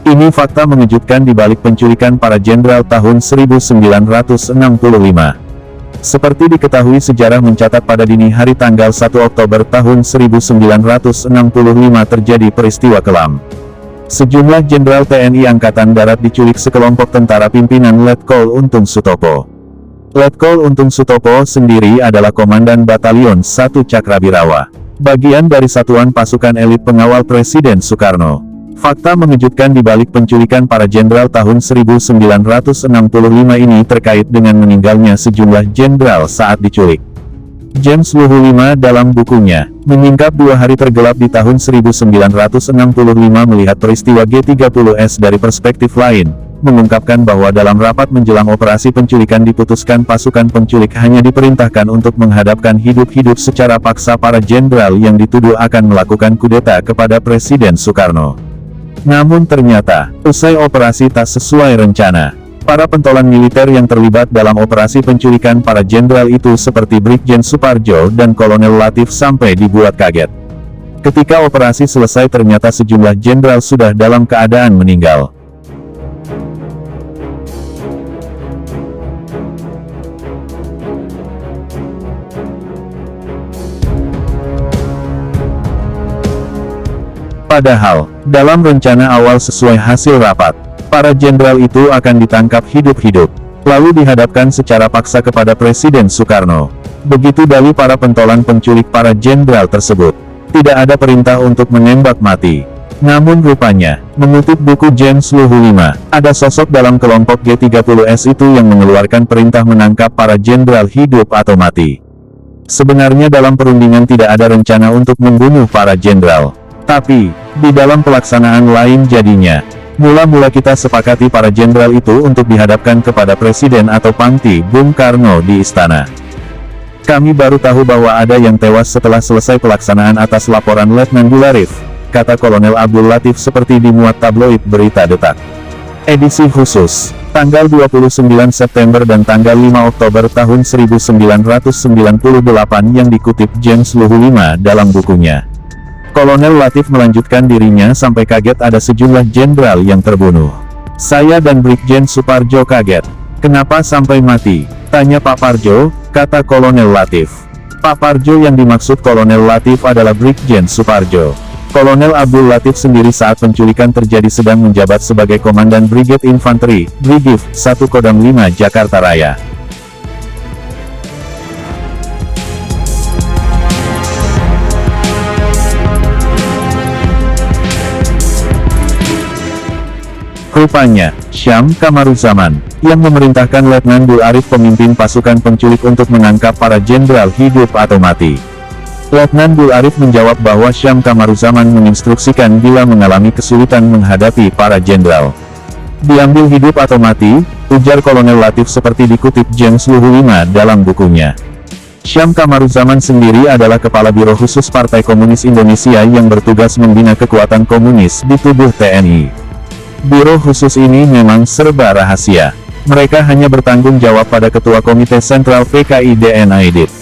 Ini fakta mengejutkan di balik penculikan para jenderal tahun 1965. Seperti diketahui, sejarah mencatat pada dini hari tanggal 1 Oktober tahun 1965 terjadi peristiwa kelam. Sejumlah jenderal TNI Angkatan Darat diculik sekelompok tentara pimpinan Letkol Untung Sutopo. Letkol Untung Sutopo sendiri adalah Komandan Batalion 1 Cakrabirawa, bagian dari satuan pasukan elit pengawal Presiden Soekarno. Fakta mengejutkan di balik penculikan para jenderal tahun 1965 ini terkait dengan meninggalnya sejumlah jenderal saat diculik. James Luhu V dalam bukunya, Menyingkap 2 Hari Tergelap di tahun 1965 melihat peristiwa G30S dari perspektif lain, mengungkapkan bahwa dalam rapat menjelang operasi penculikan diputuskan pasukan penculik hanya diperintahkan untuk menghadapkan hidup-hidup secara paksa para jenderal yang dituduh akan melakukan kudeta kepada Presiden Soekarno. Namun ternyata, usai operasi tak sesuai rencana, para pentolan militer yang terlibat dalam operasi penculikan para jenderal itu seperti Brigjen Suparjo dan Kolonel Latif sampai dibuat kaget. Ketika operasi selesai ternyata sejumlah jenderal sudah dalam keadaan meninggal. Padahal, dalam rencana awal sesuai hasil rapat, para jenderal itu akan ditangkap hidup-hidup, lalu dihadapkan secara paksa kepada Presiden Soekarno. Begitu dalih para pentolan penculik para jenderal tersebut. Tidak ada perintah untuk menembak mati. Namun rupanya, mengutip buku James Luhu V, ada sosok dalam kelompok G30S itu yang mengeluarkan perintah menangkap para jenderal hidup atau mati. Sebenarnya dalam perundingan tidak ada rencana untuk membunuh para jenderal. Tapi, di dalam pelaksanaan lain jadinya, mula-mula kita sepakati para jenderal itu untuk dihadapkan kepada Presiden atau Pangti Bung Karno di istana. Kami baru tahu bahwa ada yang tewas setelah selesai pelaksanaan atas laporan Letnan Bularif, kata Kolonel Abdul Latif seperti dimuat tabloid Berita Detak. Edisi khusus, tanggal 29 September dan tanggal 5 Oktober tahun 1998 yang dikutip James Luhu V dalam bukunya. Kolonel Latif melanjutkan dirinya sampai kaget ada sejumlah jenderal yang terbunuh. Saya dan Brigjen Suparjo kaget. Kenapa sampai mati? Tanya Pak Parjo, kata Kolonel Latif. Pak Parjo yang dimaksud Kolonel Latif adalah Brigjen Suparjo. Kolonel Abdul Latif sendiri saat penculikan terjadi sedang menjabat sebagai Komandan Brigade Infanteri, Brigif, 1 Kodam 5 Jakarta Raya. Rupanya, Syam Kamaruzaman, yang memerintahkan Letnan Bul Arif pemimpin pasukan penculik untuk menangkap para jenderal hidup atau mati. Letnan Bul Arif menjawab bahwa Syam Kamaruzaman menginstruksikan bila mengalami kesulitan menghadapi para jenderal. Diambil hidup atau mati, ujar Kolonel Latif seperti dikutip James Luhu V dalam bukunya. Syam Kamaruzaman sendiri adalah Kepala Biro Khusus Partai Komunis Indonesia yang bertugas membina kekuatan komunis di tubuh TNI. Biro khusus ini memang serba rahasia. Mereka hanya bertanggung jawab pada Ketua Komite Sentral PKI DN Aidit.